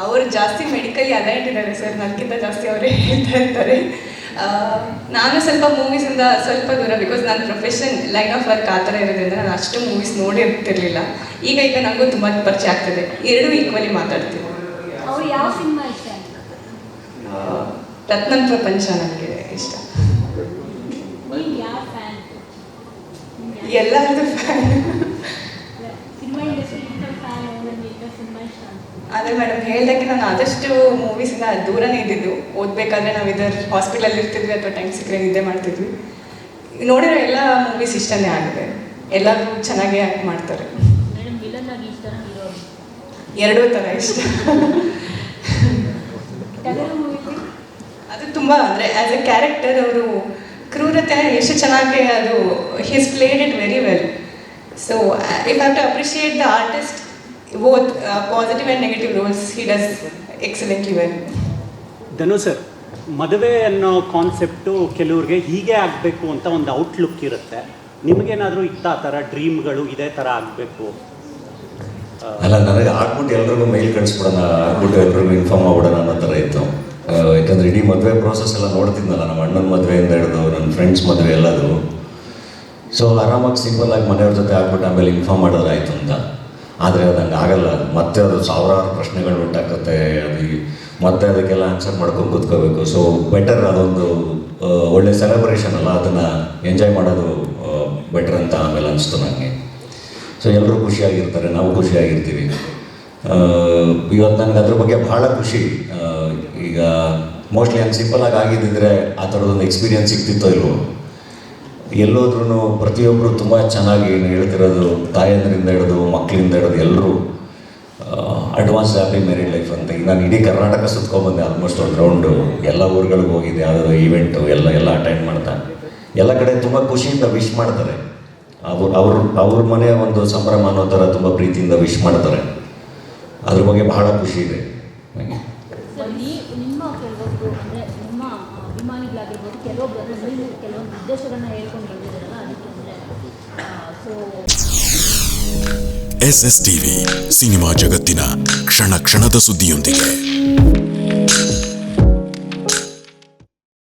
ಅವರು ಜಾಸ್ತಿ medically alert ಇದ್ದಾರೆ ಸರ್, ನನಗಿಂತ ಜಾಸ್ತಿ ಅವರೇ ಹೇಳ್ತಾ ಇರ್ತಾರೆ. ನಾನು ಸ್ವಲ್ಪ ಮೂವೀಸಿಂದ ಸ್ವಲ್ಪ ದೂರ, ಬಿಕಾಸ್ ನನ್ನ ಪ್ರೊಫೆಷನ್ ಲೈನ್ ಆಫ್ ವರ್ಕ್ ಆ ಥರ ಇರೋದ್ರಿಂದ ನಾನು ಅಷ್ಟು ಮೂವೀಸ್ ನೋಡಿರ್ತಿರ್ಲಿಲ್ಲ. ಈಗ ನನಗೂ ತುಂಬ ಪರಿಚಯ ಆಗ್ತದೆ, ಎರಡೂ ಈಕ್ವಲಿ ಮಾತಾಡ್ತೀನಿ. ಅವ್ರು ಯಾವ ಸಿನಿಮಾ ಇಷ್ಟ? ರತ್ನಂ ಪ್ರಪಂಚ ನನಗೆ ಇಷ್ಟ. ಎಲ್ಲರದ್ದು ಫ್ಯಾನ್. ಅದೇ ಮೇಡಮ್ ಹೇಳ್ದಂಗೆ ನಾನು ಆದಷ್ಟು ಮೂವೀಸಿಂದ ದೂರನೇ ಇದ್ದಿದ್ದು. ಓದಬೇಕಾದ್ರೆ ನಾವು ಇದರ ಹಾಸ್ಪಿಟಲಲ್ಲಿ ಇರ್ತಿದ್ವಿ ಅಥವಾ ಟೈಮ್ ಸಿಕ್ಕರೆ ನಿದ್ದೆ ಮಾಡ್ತಿದ್ವಿ. ನೋಡಿರೋ ಎಲ್ಲ ಮೂವೀಸ್ ಇಷ್ಟನೇ ಆಗಿದೆ, ಎಲ್ಲರೂ ಚೆನ್ನಾಗೇ ಆ್ಯಕ್ಟ್ ಮಾಡ್ತಾರೆ. ಎರಡೂ ಥರ ಇಷ್ಟ. ಅದು ತುಂಬ ಅಂದರೆ ಆ್ಯಸ್ ಎ ಕ್ಯಾರೆಕ್ಟರ್ ಅವರು ಕ್ರೂರತೆ ಎಷ್ಟು ಚೆನ್ನಾಗಿ ಅದು he's played it very well. So if have to appreciate the artist, both positive and negative roles he does excellently well. Dhanu sir, ಮದುವೆ ಅನ್ನೋ ಕಾನ್ಸೆಪ್ಟು ಕೆಲವ್ರಿಗೆ ಹೀಗೆ ಆಗಬೇಕು ಅಂತ ಒಂದು ಔಟ್ಲುಕ್ ಇರುತ್ತೆ. ನಿಮಗೇನಾದರೂ ಇತ್ತ ಆ ಥರ ಡ್ರೀಮ್ಗಳು ಇದೇ ಥರ ಆಗಬೇಕು? ಅಲ್ಲ, ನನಗೆ ಆಗ್ಬಿಟ್ಟು ಎಲ್ರಿಗೂ ಮೇಲ್ ಕಳಿಸ್ಬಿಡೋಣ, ಆಗ್ಬಿಟ್ಟು ಎಲ್ರಿಗೂ ಇನ್ಫಾರ್ಮ್ ಮಾಡ್ಬಿಡೋಣ ಅನ್ನೋ ಥರ ಇತ್ತು. ಯಾಕಂದರೆ ಇಡೀ ಮದುವೆ ಪ್ರೋಸೆಸ್ ಎಲ್ಲ ನೋಡ್ತಿದ್ನಲ್ಲ, ನಮ್ಮ ಅಣ್ಣನ ಮದುವೆಯಿಂದ ಹಿಡಿದು ನನ್ನ ಫ್ರೆಂಡ್ಸ್ ಮದುವೆ ಎಲ್ಲದು. ಸೊ ಆರಾಮಾಗಿ ಸಿಂಪಲ್ಲಾಗಿ ಮನೆಯವ್ರ ಜೊತೆ ಆಗ್ಬಿಟ್ಟು ಆಮೇಲೆ ಇನ್ಫಾರ್ಮ್ ಮಾಡೋದಾಯಿತು ಅಂತ. ಆದರೆ ಅದು ಹಂಗೆ ಆಗಲ್ಲ. ಮತ್ತೆ ಅದು ಸಾವಿರಾರು ಪ್ರಶ್ನೆಗಳು ಉಂಟಾಗುತ್ತೆ, ಅದು ಮತ್ತೆ ಅದಕ್ಕೆಲ್ಲ ಆನ್ಸರ್ ಮಾಡ್ಕೊಂಡು ಕೂತ್ಕೋಬೇಕು. ಸೊ ಬೆಟರ್ ಅದೊಂದು ಒಳ್ಳೆ ಸೆಲೆಬ್ರೇಷನ್ ಅಲ್ಲ, ಅದನ್ನು ಎಂಜಾಯ್ ಮಾಡೋದು ಬೆಟರ್ ಅಂತ ಆಮೇಲೆ ಅನಿಸ್ತು ನನಗೆ. ಸೊ ಎಲ್ಲರೂ ಖುಷಿಯಾಗಿರ್ತಾರೆ, ನಾವು ಖುಷಿಯಾಗಿರ್ತೀವಿ. ಇವತ್ತು ನನಗೆ ಅದ್ರ ಬಗ್ಗೆ ಭಾಳ ಖುಷಿ. ಈಗ ಮೋಸ್ಟ್ಲಿ ಹಂಗೆ ಸಿಂಪಲ್ಲಾಗಿ ಆಗಿದ್ದಿದ್ರೆ ಆ ಥರದೊಂದು ಎಕ್ಸ್ಪೀರಿಯನ್ಸ್ ಸಿಗ್ತಿತ್ತೋ ಇಲ್ವೋ. ಎಲ್ಲೋದ್ರೂ ಪ್ರತಿಯೊಬ್ಬರು ತುಂಬ ಚೆನ್ನಾಗಿ ಹೇಳ್ತಿರೋದು, ತಾಯಂದ್ರಿಂದ ಹಿಡಿದು ಮಕ್ಕಳಿಂದ ಹಿಡಿದು ಎಲ್ಲರೂ ಅಡ್ವಾನ್ಸ್ ಹ್ಯಾಪಿ ಮ್ಯಾರಿಡ್ ಲೈಫ್ ಅಂತ. ಈಗ ನಾನು ಇಡೀ ಕರ್ನಾಟಕ ಸುತ್ಕೊಂಡ್ಬಂದೆ, ಆಲ್ಮೋಸ್ಟ್ ಒಂದು ರೌಂಡು ಎಲ್ಲ ಊರುಗಳಿಗೆ ಹೋಗಿದೆ, ಯಾವುದೋ ಈವೆಂಟು ಎಲ್ಲ ಅಟೆಂಡ್ ಮಾಡ್ತಾ ಎಲ್ಲ ಕಡೆ ತುಂಬ ಖುಷಿಯಿಂದ ವಿಶ್ ಮಾಡ್ತಾರೆ. ಅವ್ರ ಮನೆ ಒಂದು ಸಂಭ್ರಮ ಅನ್ನೋ ಥರ ತುಂಬ ಪ್ರೀತಿಯಿಂದ ವಿಶ್ ಮಾಡ್ತಾರೆ. ಅದ್ರ ಬಗ್ಗೆ ಬಹಳ ಖುಷಿ ಇದೆ ನನಗೆ. SS TV ಸಿನಿಮಾ ಜಗತ್ತಿನ ಕ್ಷಣ ಕ್ಷಣದ ಸುದ್ದಿಯೊಂದಿಗೆ.